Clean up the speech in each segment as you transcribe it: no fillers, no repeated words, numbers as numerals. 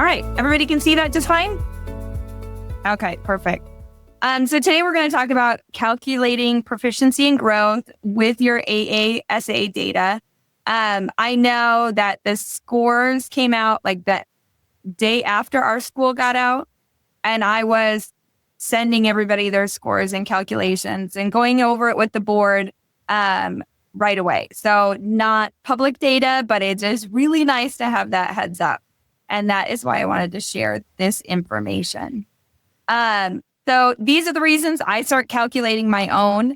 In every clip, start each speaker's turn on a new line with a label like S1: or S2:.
S1: right. Everybody can see that just fine? Okay, perfect. So today we're going to talk about calculating proficiency and growth with your AASA data. I know that the scores came out like the day after our school got out, and I was sending everybody their scores and calculations and going over it with the board right away. So not public data, but it is really nice to have that heads up. And that is why I wanted to share this information. So these are the reasons I start calculating my own.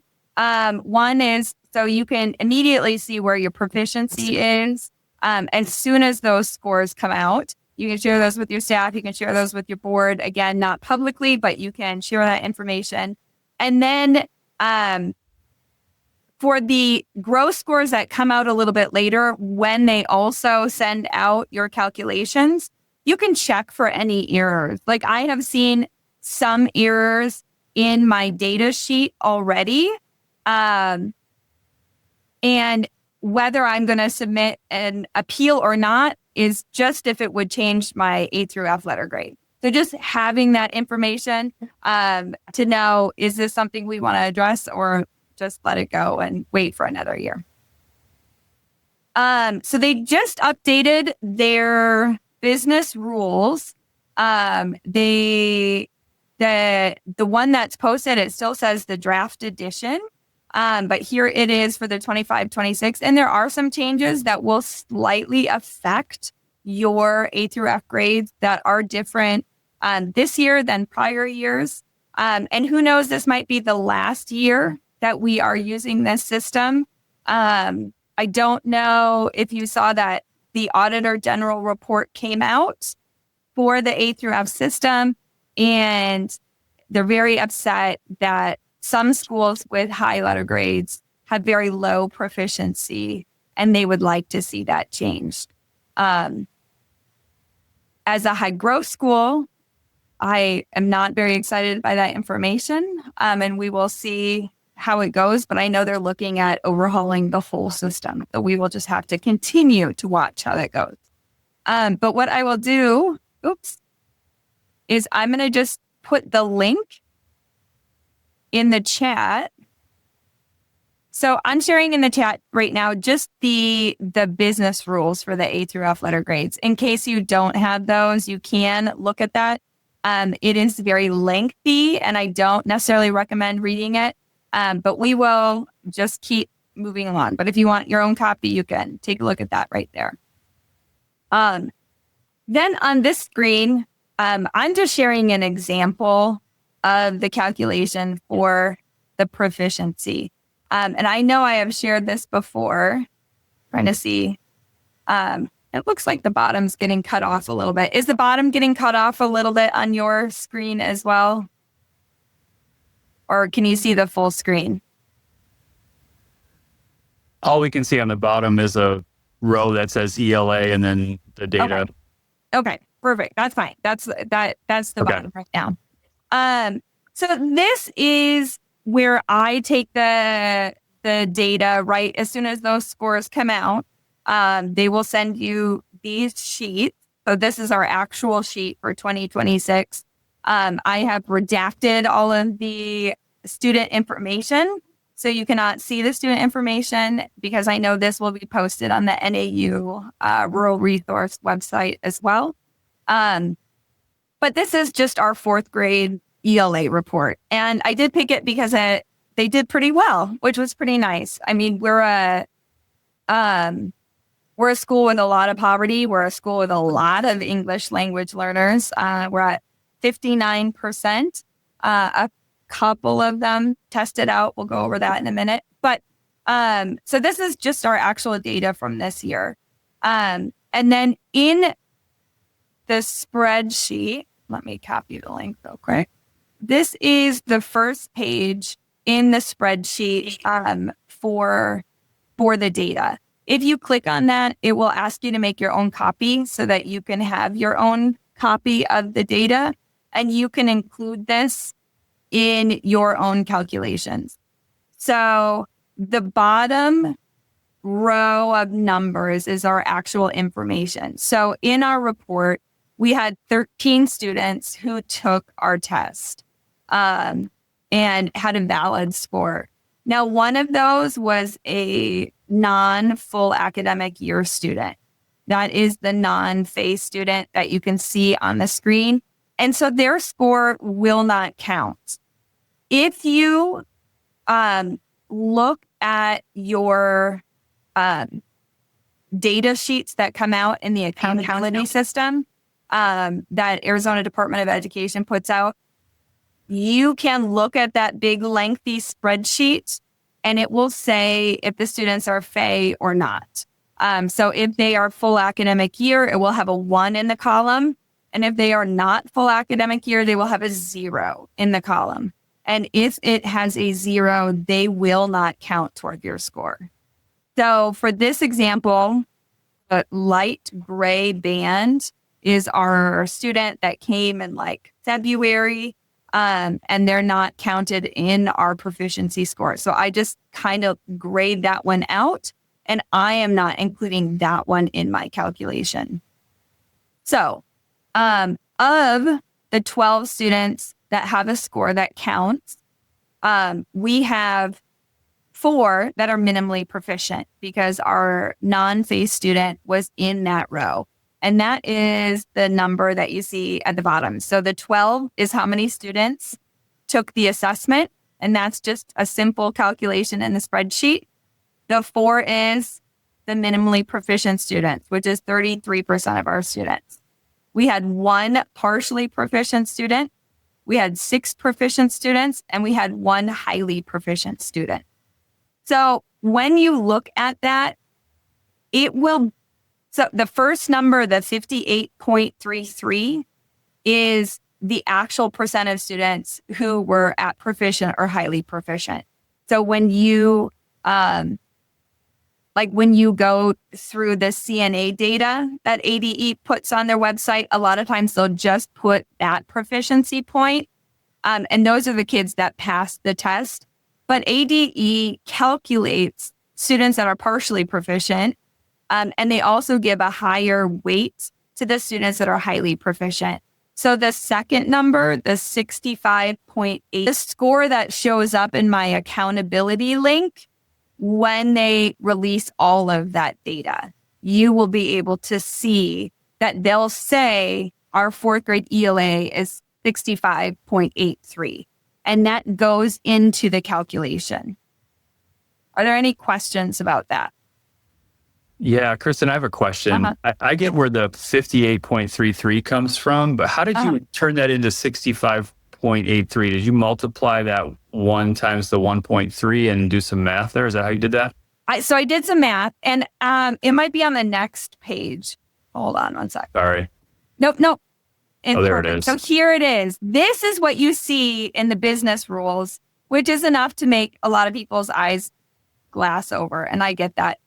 S1: One is so you can immediately see where your proficiency is. As soon as those scores come out, you can share those with your staff. You can share those with your board. Again, not publicly, but you can share that information. And then for the growth scores that come out a little bit later, when they also send out your calculations, you can check for any errors. Like I have seen some errors in my data sheet already. And whether I'm going to submit an appeal or not is just if it would change my A through F letter grade. So just having that information to know, is this something we want to address or just let it go and wait for another year? So they just updated their business rules. The one that's posted, it still says the draft edition. But here it is for the 25-26. And there are some changes that will slightly affect your A through F grades that are different this year than prior years. And who knows, this might be the last year that we are using this system. I don't know if you saw that the Auditor General report came out for the A through F system, and they're very upset that some schools with high letter grades have very low proficiency, and they would like to see that changed. As a high growth school, I am not very excited by that information, and we will see how it goes, but I know they're looking at overhauling the whole system. So we will just have to continue to watch how that goes. But what I will do, is I'm going to just put the link in the chat. So I'm sharing in the chat right now just the business rules for the A through F letter grades. In case you don't have those, you can look at that. It is very lengthy, and I don't necessarily recommend reading it. But we will just keep moving along. But if you want your own copy, you can take a look at that right there. Then on this screen, I'm just sharing an example of the calculation for the proficiency. And I know I have shared this before. Trying to see. It looks like the bottom's getting cut off a little bit. Is the bottom getting cut off a little bit on your screen as well? Or can you see the full screen?
S2: All we can see on the bottom is a row that says ELA and then the data.
S1: Okay, perfect. That's fine. That's the bottom right now. So this is where I take the data right as soon as those scores come out. They will send you these sheets. So this is our actual sheet for 2026. I have redacted all of the student information, so you cannot see the student information because I know this will be posted on the NAU Rural Resource website as well. But this is just our fourth grade ELA report. And I did pick it because they did pretty well, which was pretty nice. I mean, we're a school with a lot of poverty. We're a school with a lot of English language learners. We're at 59%. A couple of them tested out. We'll go over that in a minute. But so this is just our actual data from this year. And then in the spreadsheet, let me copy the link real quick. This is the first page in the spreadsheet for the data. If you click on that, it will ask you to make your own copy so that you can have your own copy of the data, and you can include this in your own calculations. So the bottom row of numbers is our actual information. So in our report, we had 13 students who took our test and had a valid score. Now, one of those was a non-full academic year student. That is the non-phase student that you can see on the screen. And so their score will not count. If you look at your data sheets that come out in the accountability system that Arizona Department of Education puts out, you can look at that big lengthy spreadsheet and it will say if the students are FAE or not. So if they are full academic year, it will have a 1 in the column. And if they are not full academic year, they will have a 0 in the column. And if it has a 0, they will not count toward your score. So for this example, the light gray band is our student that came in like February, and they're not counted in our proficiency score. So I just kind of grade that one out, and I am not including that one in my calculation. So of the 12 students that have a score that counts, we have 4 that are minimally proficient because our non-phase student was in that row. And that is the number that you see at the bottom. So the 12 is how many students took the assessment. And that's just a simple calculation in the spreadsheet. The 4 is the minimally proficient students, which is 33% of our students. We had 1 partially proficient student. We had 6 proficient students, and we had 1 highly proficient student. So when you look at that, so the first number, the 58.33, is the actual percent of students who were at proficient or highly proficient. So when you, when you go through the CNA data that ADE puts on their website, a lot of times they'll just put that proficiency point. And those are the kids that passed the test. But ADE calculates students that are partially proficient, and they also give a higher weight to the students that are highly proficient. So the second number, the 65.8, the score that shows up in my accountability link when they release all of that data, you will be able to see that they'll say our 4th grade ELA is 65.83. And that goes into the calculation. Are there any questions about that?
S2: Yeah, Kristen, I have a question. I get where the 58.33 comes from, but how did you turn that into 65.83? Did you multiply that 1 times the 1.3 and do some math there? Is that how you did that?
S1: So I did some math, and it might be on the next page. Hold on one sec.
S2: Sorry.
S1: Nope.
S2: There it is.
S1: So here it is. This is what you see in the business rules, which is enough to make a lot of people's eyes glass over. And I get that.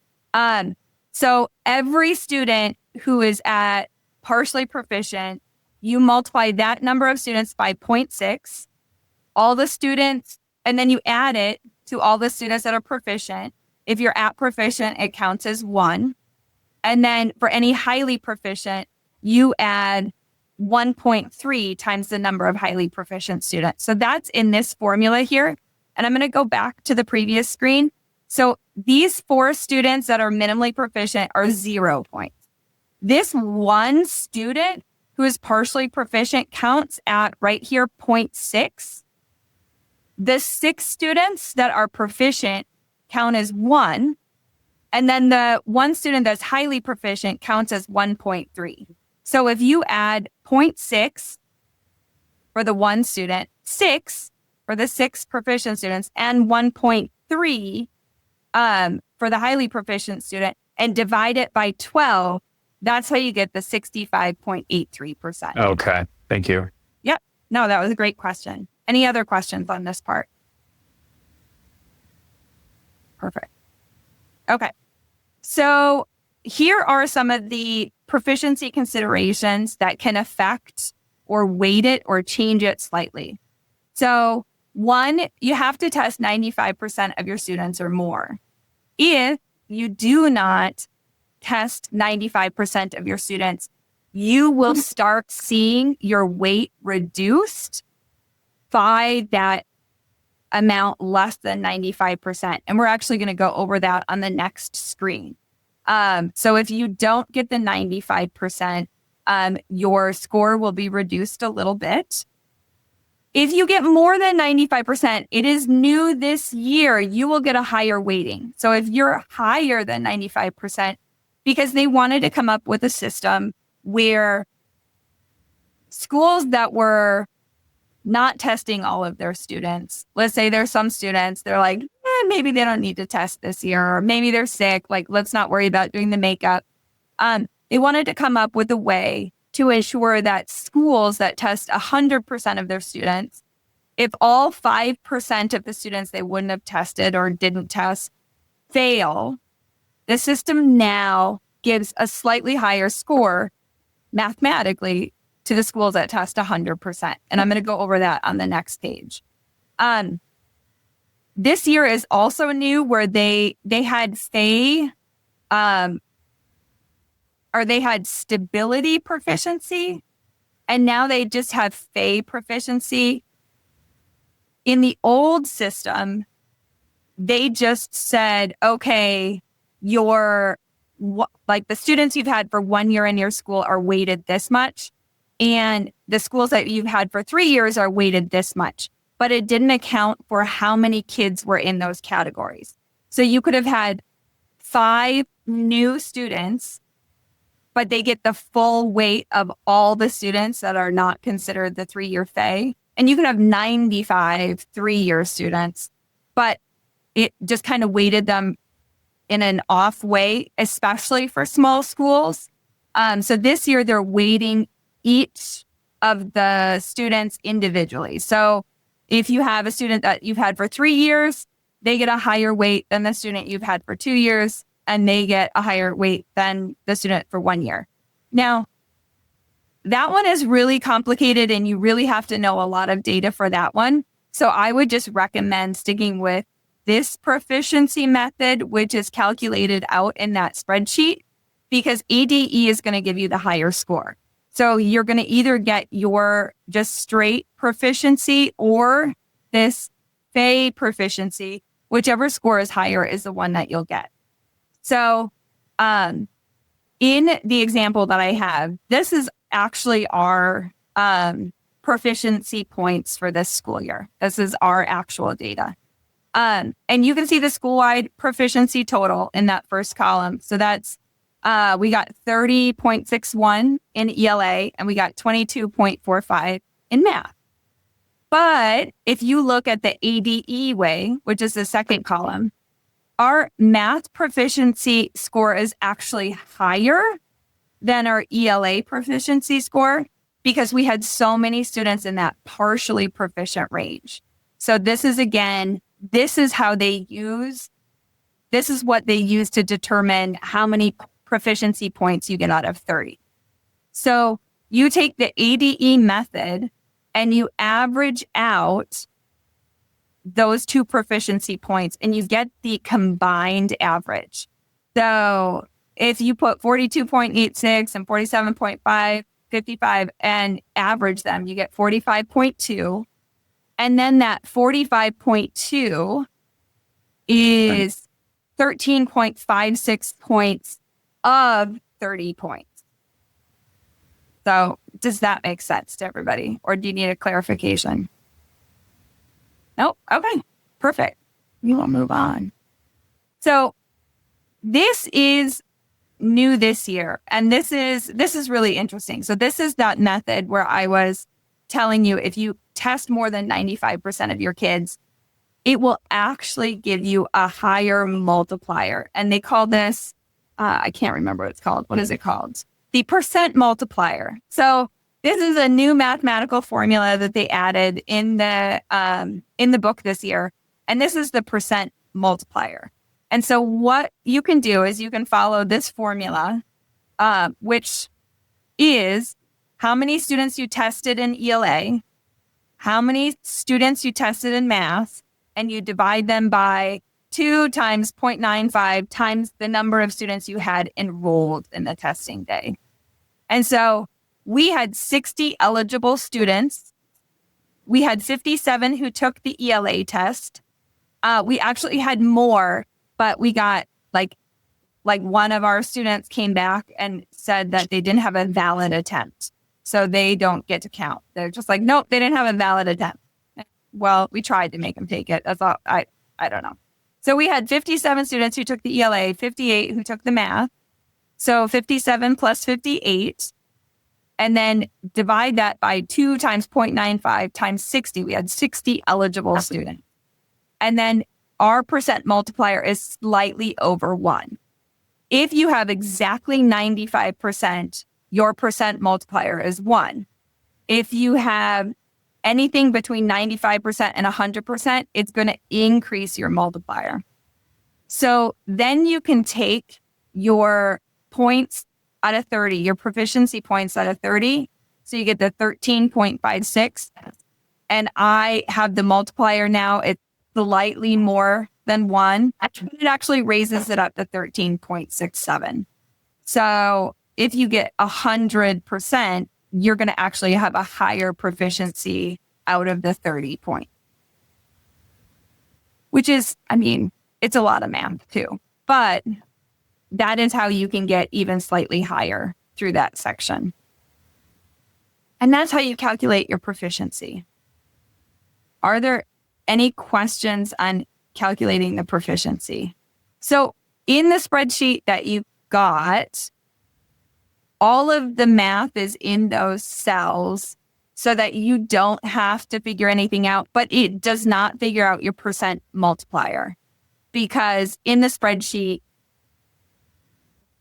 S1: So every student who is at partially proficient, you multiply that number of students by 0.6, all the students, and then you add it to all the students that are proficient. If you're at proficient, it counts as 1. And then for any highly proficient, you add 1.3 times the number of highly proficient students. So that's in this formula here. And I'm going to go back to the previous screen. So these 4 students that are minimally proficient are 0 points. This 1 student who is partially proficient counts at right here 0.6. The 6 students that are proficient count as 1. And then the 1 student that's highly proficient counts as 1.3. So if you add 0.6 for the 1 student, 6 for the 6 proficient students, and 1.3 for the highly proficient student, and divide it by 12, that's how you get the 65.83%.
S2: Okay. Thank you.
S1: Yep. No, that was a great question. Any other questions on this part? Perfect. Okay. So here are some of the proficiency considerations that can affect or weight it or change it slightly. So 1, you have to test 95% of your students or more. If you do not test 95% of your students, you will start seeing your weight reduced by that amount less than 95%. And we're actually going to go over that on the next screen. So if you don't get the 95%, your score will be reduced a little bit. If you get more than 95%, it is new this year, you will get a higher weighting. So if you're higher than 95%, because they wanted to come up with a system where schools that were not testing all of their students, let's say there's some students, they're like, maybe they don't need to test this year, or maybe they're sick, like, let's not worry about doing the makeup. They wanted to come up with a way to ensure that schools that test 100% of their students, if all 5% of the students they wouldn't have tested or didn't test fail, the system now gives a slightly higher score mathematically to the schools that test 100%. And I'm going to go over that on the next page. This year is also new where they had they had stability proficiency, and now they just have FAE proficiency. In the old system, they just said, okay, the students you've had for 1 year in your school are weighted this much, and the schools that you've had for 3 years are weighted this much. But it didn't account for how many kids were in those categories. So you could have had 5 new students, but they get the full weight of all the students that are not considered the 3-year FAE. And you could have 95 3-year students, but it just kind of weighted them in an off way, especially for small schools. So this year they're weighting each of the students individually. So if you have a student that you've had for 3 years, they get a higher weight than the student you've had for 2 years, and they get a higher weight than the student for 1 year. Now, that one is really complicated, and you really have to know a lot of data for that one. So I would just recommend sticking with this proficiency method, which is calculated out in that spreadsheet, because ADE is going to give you the higher score. So you're going to either get your just straight proficiency or this FAE proficiency, whichever score is higher is the one that you'll get. So in the example that I have, this is actually our proficiency points for this school year. This is our actual data. And you can see the school-wide proficiency total in that first column. So that's we got 30.61 in ELA, and we got 22.45 in math. But if you look at the ADE way, which is the second column, our math proficiency score is actually higher than our ELA proficiency score because we had so many students in that partially proficient range. So this is what they use to determine how many proficiency points you get out of 30. So you take the ADE method and you average out those two proficiency points and you get the combined average. So if you put 42.86 and 47.5, 55 and average them, you get 45.2. And then that 45.2 is 13.56 points of 30 points. So does that make sense to everybody? Or do you need a clarification? Nope. Okay, perfect. We will move on. So this is new this year. And this is really interesting. So this is that method where I was telling you, if you test more than 95% of your kids, it will actually give you a higher multiplier. And they call this, I can't remember what it's called. What is it called? The percent multiplier. So this is a new mathematical formula that they added in the book this year. And this is the percent multiplier. And so what you can do is you can follow this formula, which is how many students you tested in ELA, how many students you tested in math, and you divide them by 2 times 0.95 times the number of students you had enrolled in the testing day. And so we had 60 eligible students. We had 57 who took the ELA test. We actually had more, but we got like one of our students came back and said that they didn't have a valid attempt. So they don't get to count. They're just like, nope, they didn't have a valid attempt. Well, we tried to make them take it. That's all. I don't know. So we had 57 students who took the ELA, 58 who took the math. So 57 plus 58. And then divide that by 2 times 0.95 times 60. We had 60 eligible students. And then our percent multiplier is slightly over 1. If you have exactly 95%, your percent multiplier is 1. If you have anything between 95% and 100%, it's going to increase your multiplier. So then you can take your points out of 30, your proficiency points out of 30. So you get the 13.56. And I have the multiplier now. It's slightly more than 1. It actually raises it up to 13.67. So if you get 100%, you're going to actually have a higher proficiency out of the 30 point. Which is, I mean, it's a lot of math too. But that is how you can get even slightly higher through that section. And that's how you calculate your proficiency. Are there any questions on calculating the proficiency? So in the spreadsheet that you got, all of the math is in those cells so that you don't have to figure anything out, but it does not figure out your percent multiplier. Because in the spreadsheet,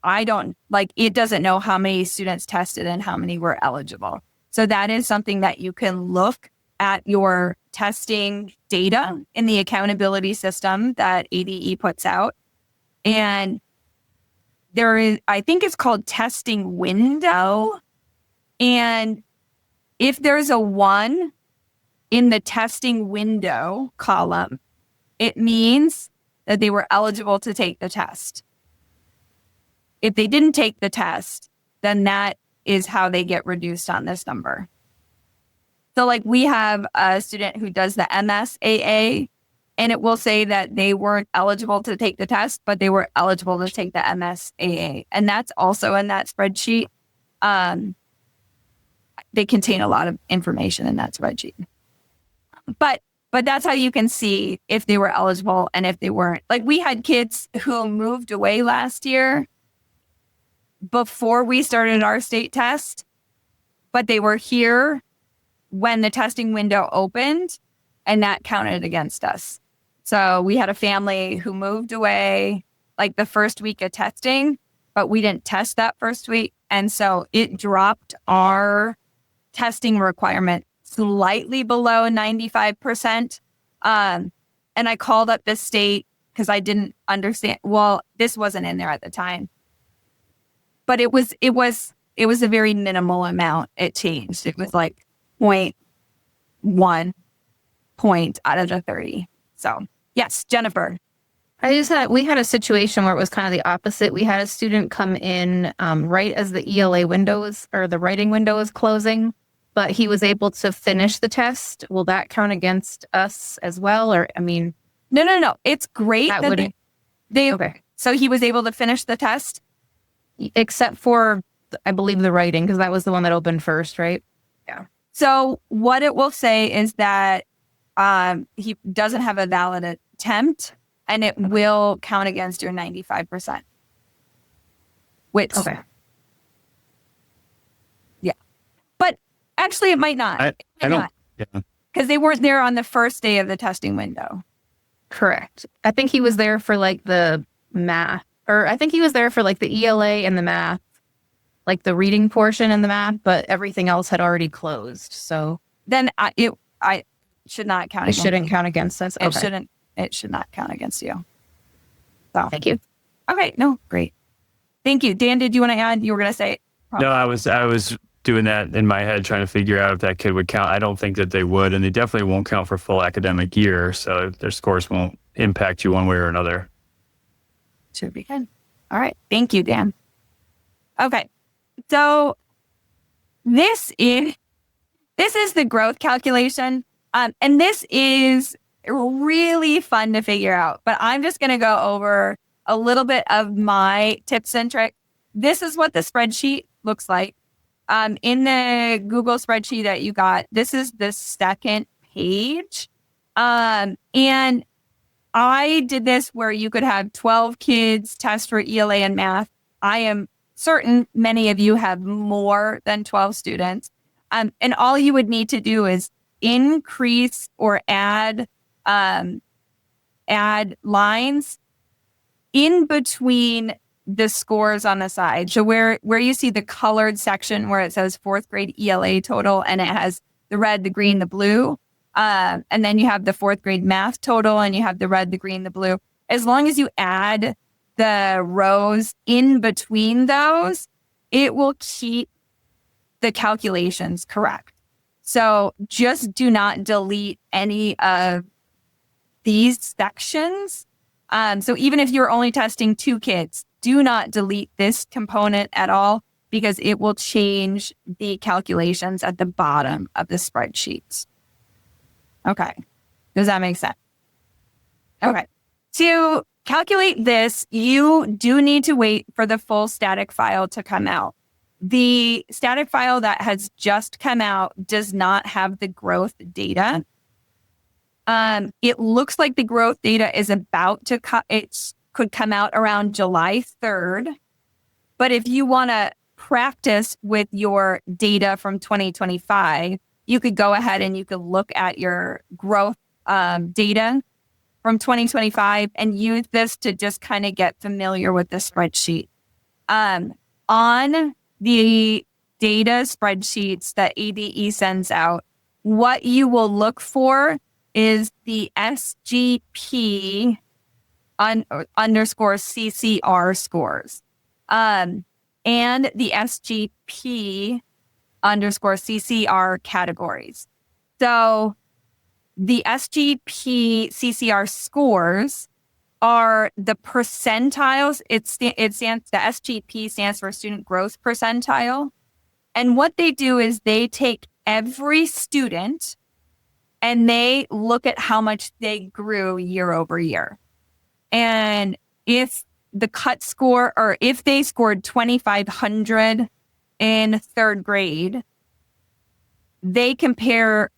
S1: it doesn't know how many students tested and how many were eligible. So that is something that you can look at your testing data in the accountability system that ADE puts out. And there is, I think it's called testing window. And if there's a 1 in the testing window column, it means that they were eligible to take the test. If they didn't take the test, then that is how they get reduced on this number. So like we have a student who does the MSAA, and it will say that they weren't eligible to take the test, but they were eligible to take the MSAA. And that's also in that spreadsheet. They contain a lot of information in that spreadsheet. But that's how you can see if they were eligible and if they weren't. Like we had kids who moved away last year before we started our state test, but they were here when the testing window opened, and that counted against us. So we had a family who moved away like the first week of testing, but we didn't test that first week. And so it dropped our testing requirement slightly below 95%. And I called up the state because I didn't understand. Well, this wasn't in there at the time, but it was a very minimal amount. It changed. It was like 0.1 point out of the 30. So yes, Jennifer.
S3: We had a situation where it was kind of the opposite. We had a student come in right as the ELA windows or the writing window was closing, but he was able to finish the test. Will that count against us as well? Or, I mean,
S1: no. It's great that they
S3: okay.
S1: So he was able to finish the test?
S3: Except for, I believe, the writing, because that was the one that opened first, right?
S1: Yeah. So what it will say is that he doesn't have a valid attempt, and it will count against your 95%. Which,
S3: okay.
S1: Yeah. But actually, it might not.
S2: I don't. Yeah.
S1: Because they weren't there on the first day of the testing window.
S3: Correct. I think he was there for like the math, or I think he was there for like the ELA and the math, like the reading portion and the math, but everything else had already closed. So
S1: then it should not count.
S3: It shouldn't count against us.
S1: Okay. It should not count against you. So
S3: thank you.
S1: Okay. No, great. Thank you. Dan, did you want to add? You were going to say.
S2: No, I was doing that in my head, trying to figure out if that kid would count. I don't think that they would, and they definitely won't count for full academic year. So their scores won't impact you one way or another.
S1: Should be good. All right. Thank you, Dan. Okay. So this is the growth calculation. And this is really fun to figure out, but I'm just going to go over a little bit of my tips and tricks. This is what the spreadsheet looks like. In the Google spreadsheet that you got, this is the second page. And I did this where you could have 12 kids test for ELA and math. I am certain many of you have more than 12 students. And all you would need to do is increase or add lines in between the scores on the side. So where you see the colored section where it says fourth grade ELA total and it has the red, the green, the blue. And then you have the fourth grade math total and you have the red, the green, the blue. As long as you add the rows in between those, it will keep the calculations correct. So just do not delete any of these sections. So even if you're only testing 2 kids, do not delete this component at all because it will change the calculations at the bottom of the spreadsheets. Okay. Does that make sense? Okay. To calculate this, you do need to wait for the full static file to come out. The static file that has just come out does not have the growth data. It looks like the growth data is about to it could come out around July 3rd. But if you want to practice with your data from 2025, you could go ahead and you could look at your growth data from 2025 and use this to just kind of get familiar with the spreadsheet. On the data spreadsheets that ADE sends out, what you will look for is the SGP underscore CCR scores and the SGP underscore CCR categories. So the SGP CCR scores are the percentiles. The SGP stands for student growth percentile. And what they do is they take every student and they look at how much they grew year over year. And if the cut score, or if they scored 2,500 in third grade, they compare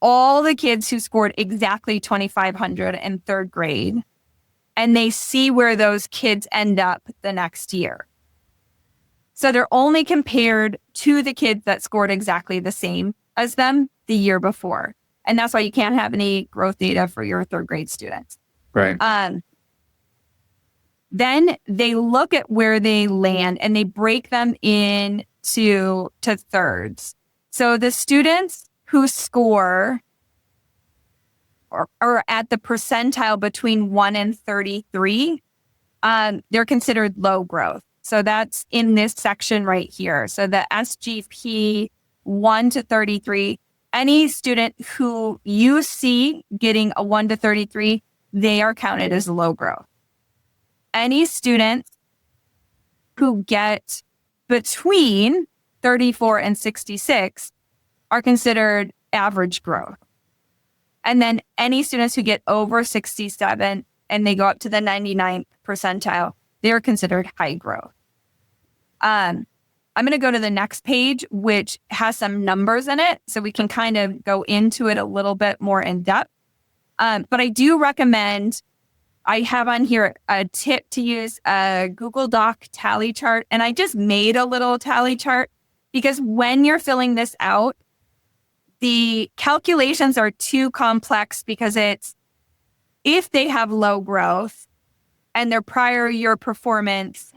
S1: all the kids who scored exactly 2,500 in third grade, and they see where those kids end up the next year. So they're only compared to the kids that scored exactly the same as them the year before. And that's why you can't have any growth data for your third grade students.
S2: Right.
S1: Then they look at where they land and they break them into thirds. So the students who score or at the percentile between 1 and 33, they're considered low growth. So that's in this section right here. So the SGP 1 to 33, any student who you see getting a 1 to 33, they are counted as low growth. Any students who get between 34 and 66 are considered average growth. And then any students who get over 67 and they go up to the 99th percentile, they're considered high growth. I'm going to go to the next page, which has some numbers in it, so we can kind of go into it a little bit more in depth. But I do recommend, I have on here a tip to use a Google Doc tally chart. And I just made a little tally chart because when you're filling this out, the calculations are too complex because it's if they have low growth and their prior year performance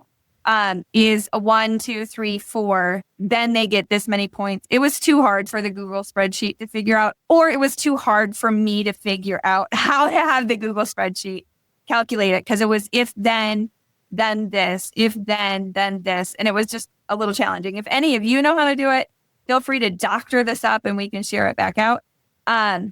S1: is a 1, 2, 3, 4, then they get this many points. It was too hard for the Google spreadsheet to figure out, or it was too hard for me to figure out how to have the Google spreadsheet calculate it because it was if then this, if then this. And it was just a little challenging. If any of you know how to do it, feel free to doctor this up and we can share it back out. But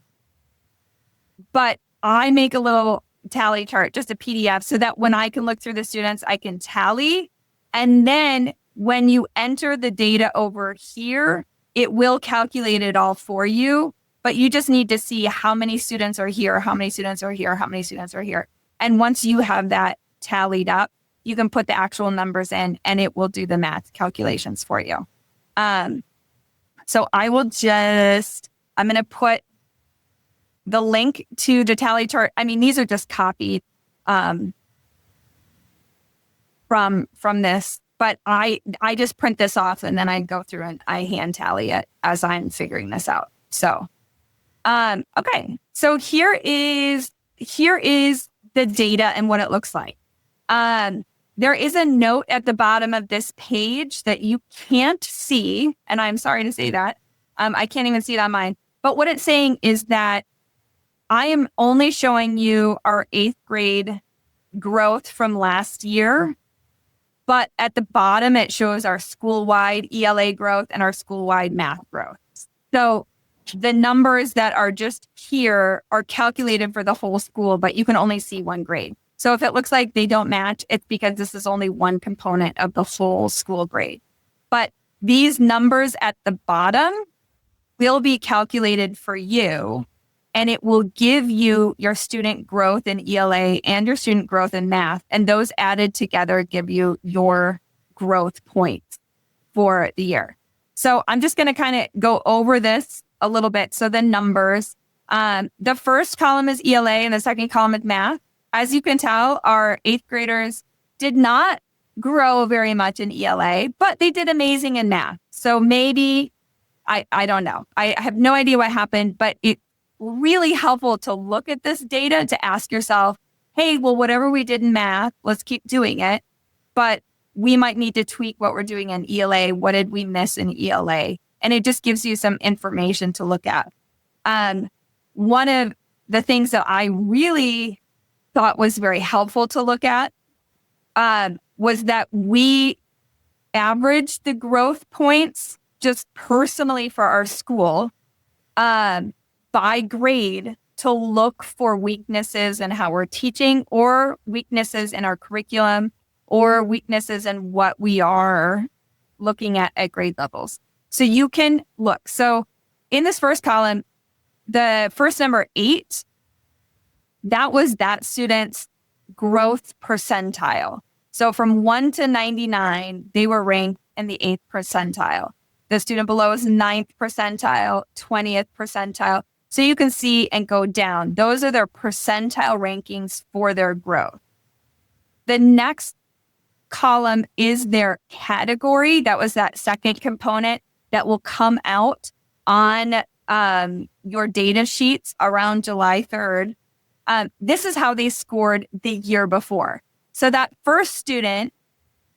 S1: I make a little tally chart, just a PDF, so that when I can look through the students, I can tally. And then when you enter the data over here, it will calculate it all for you, but you just need to see how many students are here, how many students are here, how many students are here. And once you have that tallied up, you can put the actual numbers in and it will do the math calculations for you. So I'm going to put the link to the tally chart. I mean, these are just copied from this, but I just print this off and then I go through and I hand tally it as I'm figuring this out. So, okay. So here is the data and what it looks like. There is a note at the bottom of this page that you can't see, and I'm sorry to say that. I can't even see it on mine. But what it's saying is that I am only showing you our 8th grade growth from last year. But at the bottom, it shows our school-wide ELA growth and our school-wide math growth. So the numbers that are just here are calculated for the whole school, but you can only see one grade. So if it looks like they don't match, it's because this is only one component of the whole school grade. But these numbers at the bottom will be calculated for you, and it will give you your student growth in ELA and your student growth in math. And those added together give you your growth points for the year. So I'm just going to kind of go over this a little bit. So the numbers, the first column is ELA and the second column is math. As you can tell, our 8th graders did not grow very much in ELA, but they did amazing in math. So maybe, I don't know. I have no idea what happened, but it's really helpful to look at this data to ask yourself, hey, well, whatever we did in math, let's keep doing it. But we might need to tweak what we're doing in ELA. What did we miss in ELA? And it just gives you some information to look at. One of the things that I really thought was very helpful to look at was that we averaged the growth points just personally for our school by grade to look for weaknesses in how we're teaching or weaknesses in our curriculum or weaknesses in what we are looking at grade levels. So you can look. So in this first column, the first number 8, that was that student's growth percentile. So from 1 to 99, they were ranked in the 8th percentile. The student below is 9th percentile, 20th percentile. So you can see and go down. Those are their percentile rankings for their growth. The next column is their category. That was that second component that will come out on your data sheets around July 3rd. This is how they scored the year before. So that first student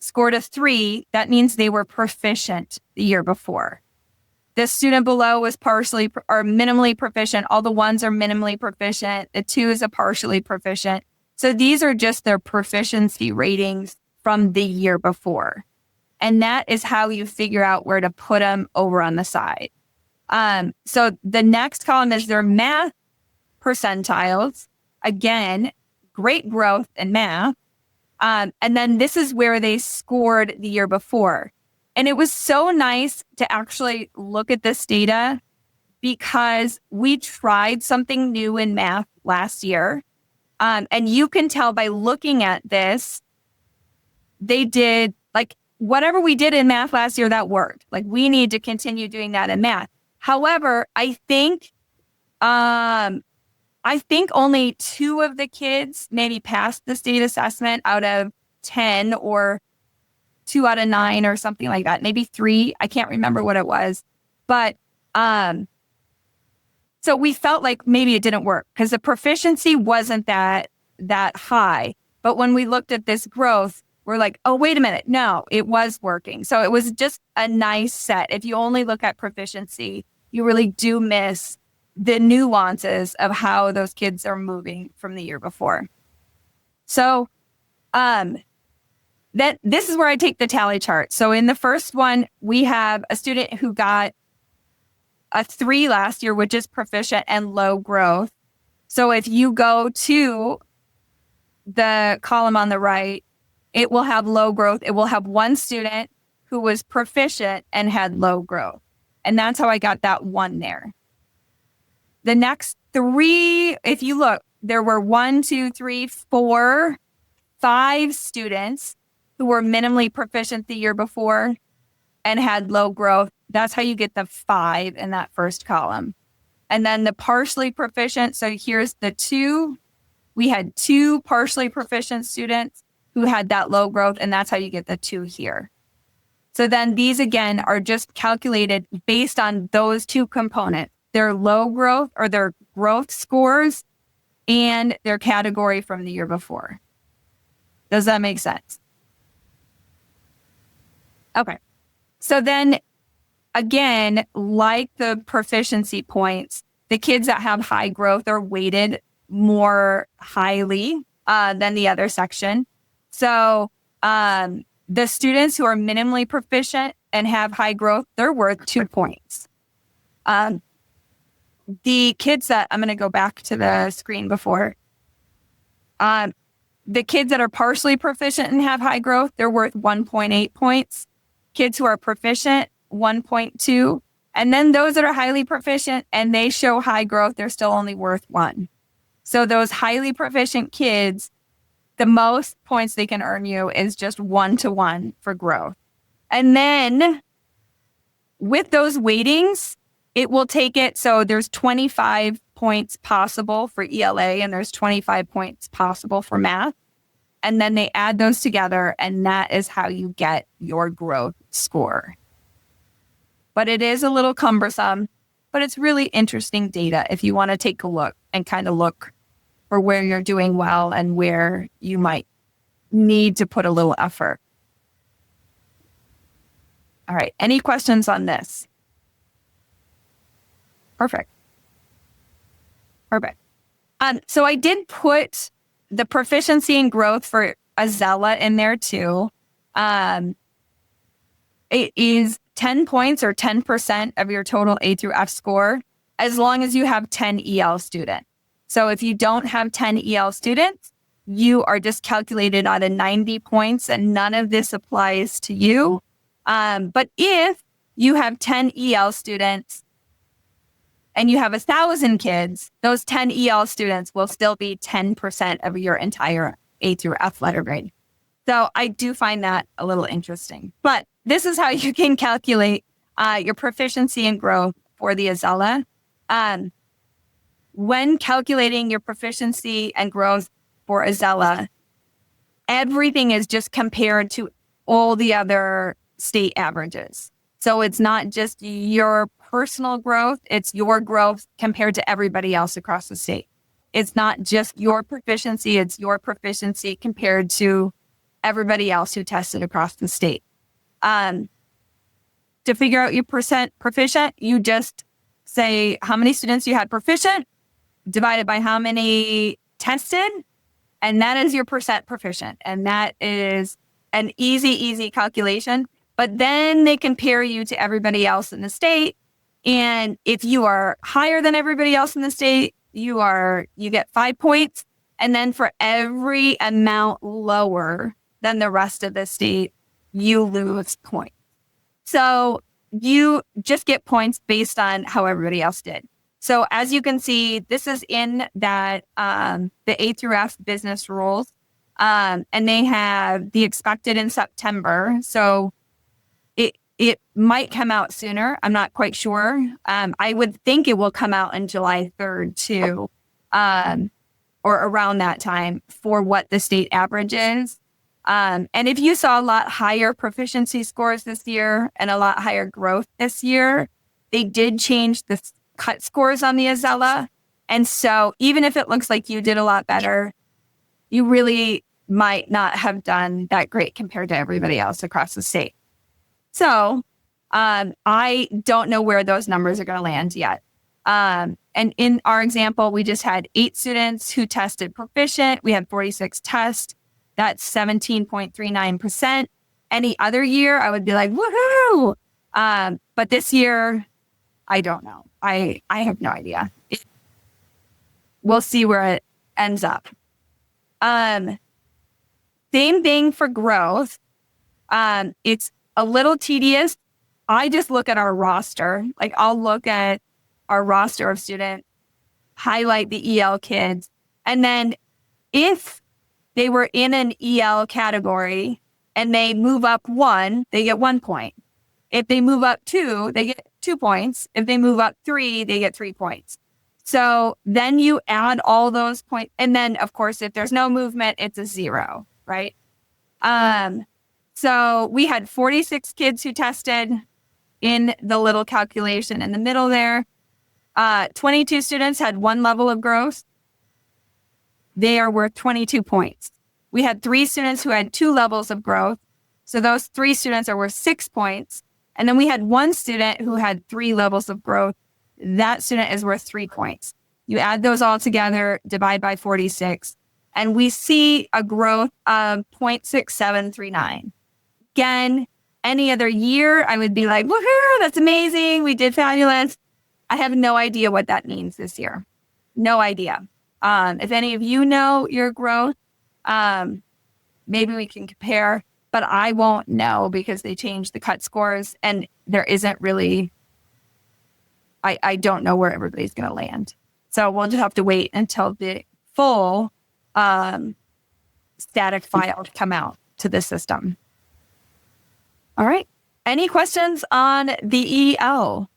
S1: scored a 3. That means they were proficient the year before. The student below was partially or minimally proficient. All the 1s are minimally proficient. The 2 is a partially proficient. So these are just their proficiency ratings from the year before. And that is how you figure out where to put them over on the side. So the next column is their math percentiles. Again, great growth in math. And then this is where they scored the year before. And it was so nice to actually look at this data because we tried something new in math last year. And you can tell by looking at this, they did like whatever we did in math last year, that worked. Like we need to continue doing that in math. However, I think only 2 of the kids maybe passed the state assessment out of 10 or 2 out of 9 or something like that. Maybe 3. I can't remember what it was. But so we felt like maybe it didn't work because the proficiency wasn't that high. But when we looked at this growth, we're like, oh, wait a minute. No, it was working. So it was just a nice set. If you only look at proficiency, you really do miss the nuances of how those kids are moving from the year before. So this is where I take the tally chart. So in the first one, we have a student who got a 3 last year, which is proficient and low growth. So if you go to the column on the right, it will have low growth. It will have one student who was proficient and had low growth. And that's how I got that 1 there. The next 3, if you look, there were 1, 2, 3, 4, 5 students who were minimally proficient the year before and had low growth. That's how you get the 5 in that first column. And then the partially proficient. So here's the 2. We had 2 partially proficient students who had that low growth, and that's how you get the 2 here. So then these, again, are just calculated based on those 2 components, their low growth or their growth scores and their category from the year before. Does that make sense? Okay. So then, again, like the proficiency points, the kids that have high growth are weighted more highly than the other section. So the students who are minimally proficient and have high growth, they're worth 2 points. The kids that, I'm going to go back to the screen before. The kids that are partially proficient and have high growth, they're worth 1.8 points. Kids who are proficient, 1.2. And then those that are highly proficient and they show high growth, they're still only worth 1. So those highly proficient kids, the most points they can earn you is just 1-to-1 for growth. And then with those weightings, it will take it. So there's 25 points possible for ELA and there's 25 points possible for math. And then they add those together and that is how you get your growth score. But it is a little cumbersome, but it's really interesting data if you want to take a look and kind of look for where you're doing well and where you might need to put a little effort. All right. Any questions on this? Perfect. So I did put the proficiency and growth for AASA in there too. It is 10 points or 10% of your total A through F score, as long as you have 10 EL students. So if you don't have 10 EL students, you are just calculated out of 90 points and none of this applies to you. But if you have 10 EL students and you have 1,000 kids, those 10 EL students will still be 10% of your entire A through F letter grade. So I do find that a little interesting. But this is how you can calculate your proficiency and growth for the AASA. When calculating your proficiency and growth for AASA, everything is just compared to all the other state averages. So it's not just your personal growth, it's your growth compared to everybody else across the state. It's not just your proficiency, it's your proficiency compared to everybody else who tested across the state. To figure out your percent proficient, you just say how many students you had proficient divided by how many tested, and that is your percent proficient. And that is an easy calculation. But then they compare you to everybody else in the state. And if you are higher than everybody else in the state, you get 5 points. And then for every amount lower than the rest of the state, you lose points. So you just get points based on how everybody else did. So as you can see, this is in that the A through F business rules, and they have the expected in September. So it might come out sooner. I'm not quite sure. I would think it will come out on July 3rd too, or around that time for what the state average is. And if you saw a lot higher proficiency scores this year and a lot higher growth this year, they did change the cut scores on the AASA. And so even if it looks like you did a lot better, you really might not have done that great compared to everybody else across the state. So I don't know where those numbers are going to land yet. And in our example, we just had 8 students who tested proficient. We had 46 tests. That's 17.39%. Any other year, I would be like, woohoo! But this year, I don't know. I have no idea. We'll see where it ends up. Same thing for growth. It's a little tedious. I just look at our roster. Like I'll look at our roster of students, highlight the EL kids, and then if they were in an EL category and they move up 1, they get 1 point. If they move up 2, they get 2 points. If they move up 3, they get 3 points. So then you add all those points. And then, of course, if there's no movement, it's a 0, right? So we had 46 kids who tested in the little calculation in the middle there. 22 students had 1 level of growth. They are worth 22 points. We had 3 students who had 2 levels of growth. So those 3 students are worth 6 points. And then we had 1 student who had 3 levels of growth. That student is worth 3 points. You add those all together, divide by 46, and we see a growth of 0.6739. Again, any other year, I would be like, woohoo, that's amazing. We did fabulous. I have no idea what that means this year. No idea. If any of you know your growth, maybe we can compare, but I won't know because they changed the cut scores and there isn't really, I don't know where everybody's going to land. So we'll just have to wait until the full static files come out to the system. All right. Any questions on the EL?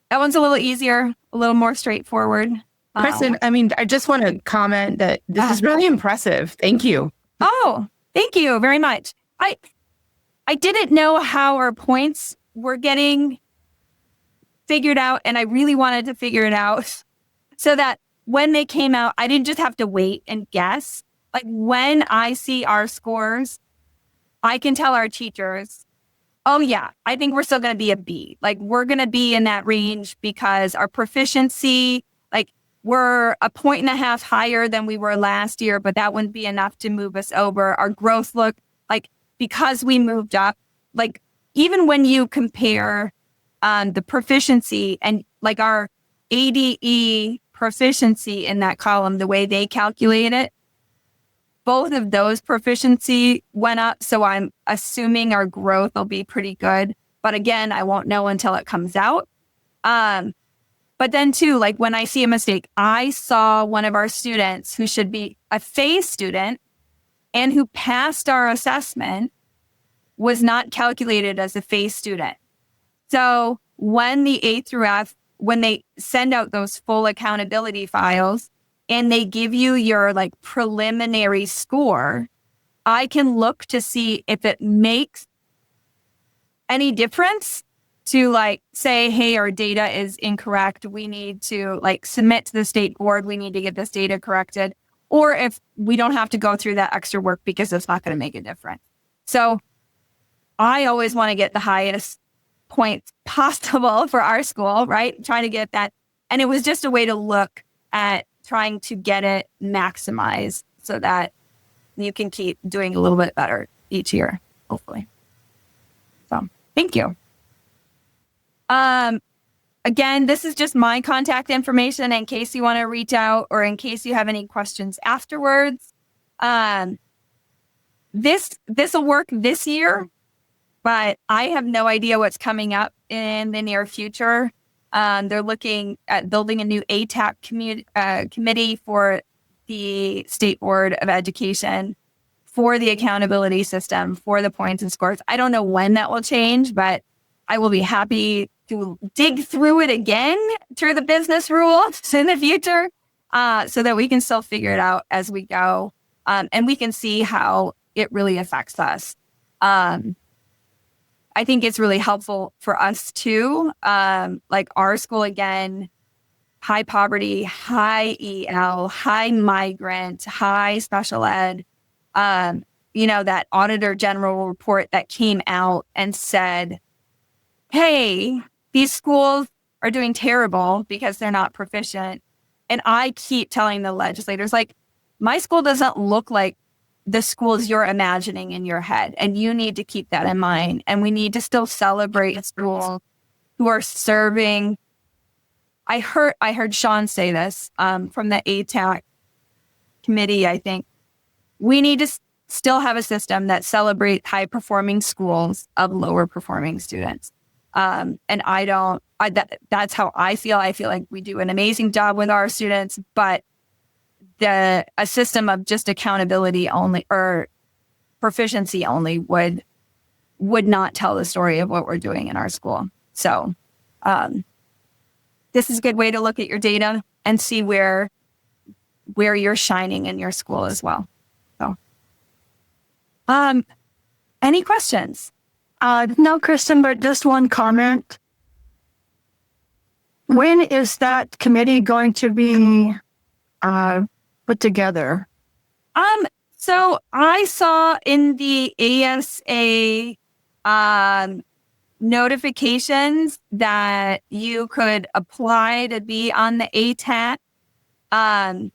S1: That one's a little easier, a little more straightforward.
S4: Kristen, I just want to comment that this is really impressive. Thank you.
S1: Oh, thank you very much. I didn't know how our points were getting figured out, and I really wanted to figure it out so that when they came out, I didn't just have to wait and guess. Like when I see our scores, I can tell our teachers, oh yeah, I think we're still going to be a B. Like we're going to be in that range because our proficiency, like we're 1.5 points higher than we were last year, but that wouldn't be enough to move us over. Our growth look like because we moved up, like even when you compare the proficiency and like our ADE proficiency in that column, the way they calculate it, both of those proficiency went up. So I'm assuming our growth will be pretty good. But again, I won't know until it comes out. But then too, like when I see a mistake, I saw one of our students who should be a phase student and who passed our assessment was not calculated as a phase student. So when the A through F, when they send out those full accountability files and they give you your like preliminary score, I can look to see if it makes any difference to like say, hey, our data is incorrect. We need to like submit to the state board. We need to get this data corrected. Or if we don't have to go through that extra work because it's not going to make a difference. So I always want to get the highest points possible for our school, right? Trying to get that. And it was just a way to look at trying to get it maximized so that you can keep doing a little bit better each year, hopefully. So thank you. Again, this is just my contact information in case you want to reach out or in case you have any questions afterwards. This will work this year, but I have no idea what's coming up in the near future. They're looking at building a new ATAC committee for the State Board of Education, for the accountability system, for the points and scores. I don't know when that will change, but I will be happy to dig through it again through the business rules in the future so that we can still figure it out as we go. And we can see how it really affects us. I think it's really helpful for us too. Like our school, again, high poverty, high EL, high migrant, high special ed. That Auditor General report that came out and said, hey, these schools are doing terrible because they're not proficient. And I keep telling the legislators, like, my school doesn't look like the schools you're imagining in your head. And you need to keep that in mind. And we need to still celebrate schools who are serving. I heard Sean say this from the ATAC committee, I think. We need to still have a system that celebrates high performing schools of lower performing students. And that's how I feel. I feel like we do an amazing job with our students, but a system of just accountability only or proficiency only would not tell the story of what we're doing in our school. So this is a good way to look at your data and see where you're shining in your school as well. So any questions?
S5: No, Kristen, but just one comment. When is that committee going to be put together?
S1: So I saw in the AASA notifications that you could apply to be on the ATAT. And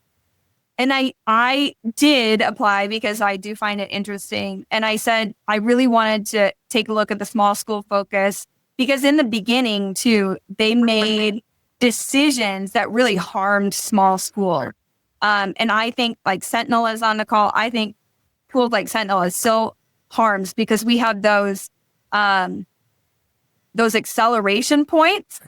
S1: I did apply because I do find it interesting. And I said I really wanted to take a look at the small school focus because in the beginning too, they made decisions that really harmed small schools. And I think like Sentinel is on the call. I think schools like Sentinel is still harms because we have those acceleration points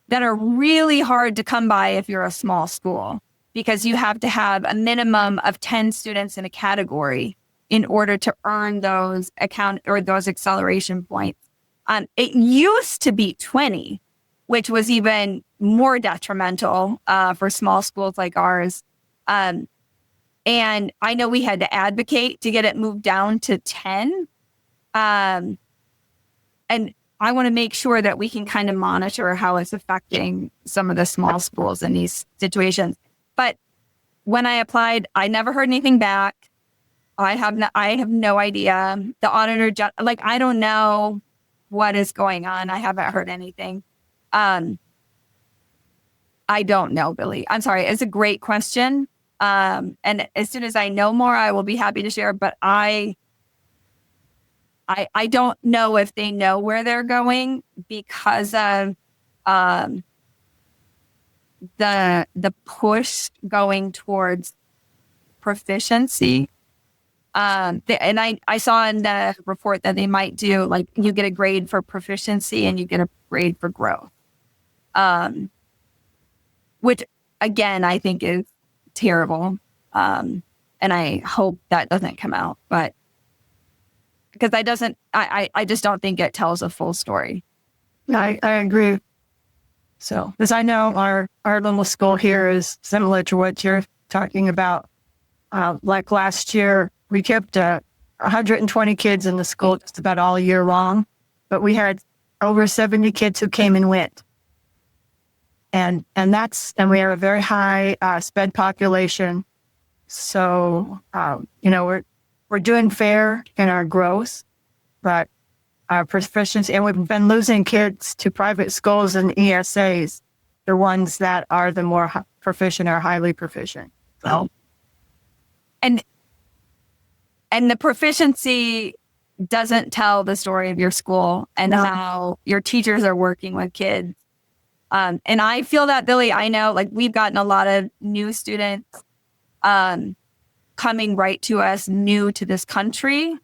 S1: that are really hard to come by if you're a small school, because you have to have a minimum of 10 students in a category in order to earn those acceleration points. It used to be 20, which was even more detrimental for small schools like ours. And I know we had to advocate to get it moved down to 10. And I want to make sure that we can kind of monitor how it's affecting some of the small schools in these situations. But when I applied, I never heard anything back. I have no idea. The auditor, I don't know what is going on. I haven't heard anything. I don't know, Billy. I'm sorry. It's a great question. And as soon as I know more, I will be happy to share. But I don't know if they know where they're going because of the push going towards proficiency. And I saw in the report that they might do like you get a grade for proficiency and you get a grade for growth, which again I think is terrible. And I hope that doesn't come out, but because I just don't think it tells a full story.
S5: I agree. So, because I know our little school here is similar to what you're talking about. Like last year, we kept 120 kids in the school just about all year long, but we had over 70 kids who came and went. And we have a very high SPED population. So, we're doing fair in our growth, but our proficiency, and we've been losing kids to private schools and ESAs, the ones that are the more proficient or highly proficient. So,
S1: and the proficiency doesn't tell the story of your school and how your teachers are working with kids. And I feel that, Billy, I know like we've gotten a lot of new students coming right to us new to this country.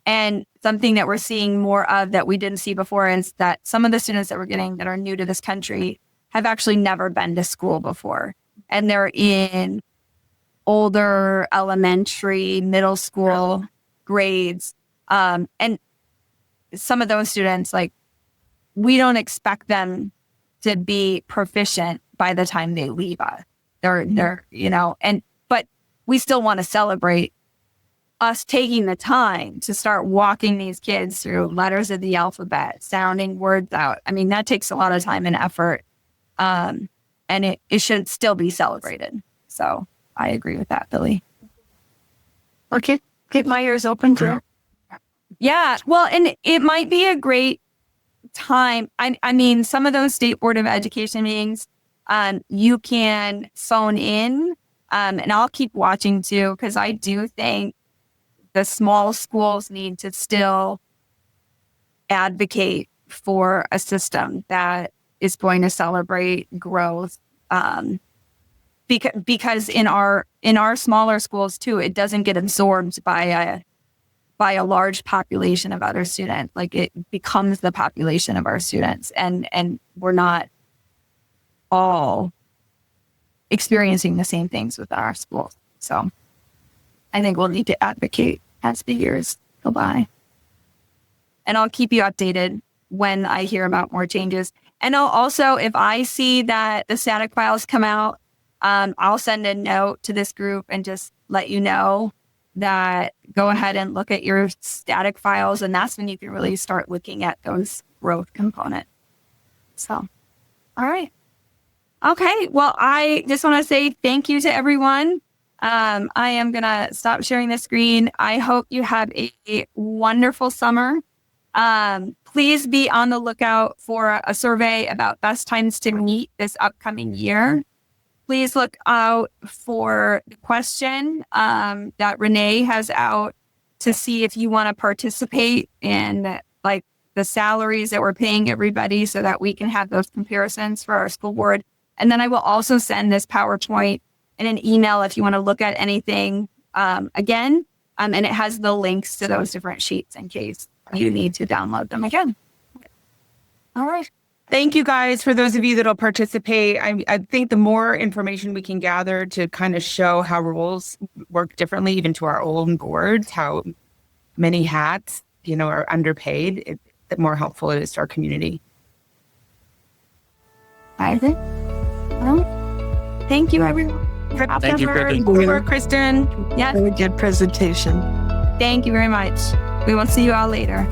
S1: And something that we're seeing more of that we didn't see before is that some of the students that we're getting that are new to this country have actually never been to school before. And they're in older elementary, middle school grades. And some of those students, like, we don't expect them to be proficient by the time they leave us. They're but we still want to celebrate us taking the time to start walking these kids through letters of the alphabet, sounding words out. I mean, that takes a lot of time and effort. And it should still be celebrated. So I agree with that, Billy.
S5: Okay. Keep my ears open too.
S1: Yeah. Well, and it might be a great time. I mean, some of those State Board of Education meetings, you can phone in, and I'll keep watching too, because I do think the small schools need to still advocate for a system that is going to celebrate growth. because in our smaller schools too, it doesn't get absorbed by a large population of other students. Like it becomes the population of our students, and we're not all experiencing the same things with our schools. So I think we'll need to advocate as the years go by. And I'll keep you updated when I hear about more changes. And I'll also, if I see that the static files come out, I'll send a note to this group and just let you know that go ahead and look at your static files. And that's when you can really start looking at those growth components. So, all right. Okay. Well, I just want to say thank you to everyone. I am going to stop sharing the screen. I hope you have a wonderful summer. Please be on the lookout for a survey about best times to meet this upcoming year. Please look out for the question that Renee has out to see if you want to participate in like the salaries that we're paying everybody so that we can have those comparisons for our school board. And then I will also send this PowerPoint in an email if you want to look at anything again. And it has the links to those different sheets in case you need to download them again. All right.
S4: Thank you guys for those of you that'll participate. I think the more information we can gather to kind of show how roles work differently, even to our own boards, how many hats, are underpaid, the more helpful it is to our community.
S1: I think. Well, thank you, everyone.
S2: Thank you,
S4: Kristen.
S1: Yes.
S5: Very good presentation.
S1: Thank you very much. We will see you all later.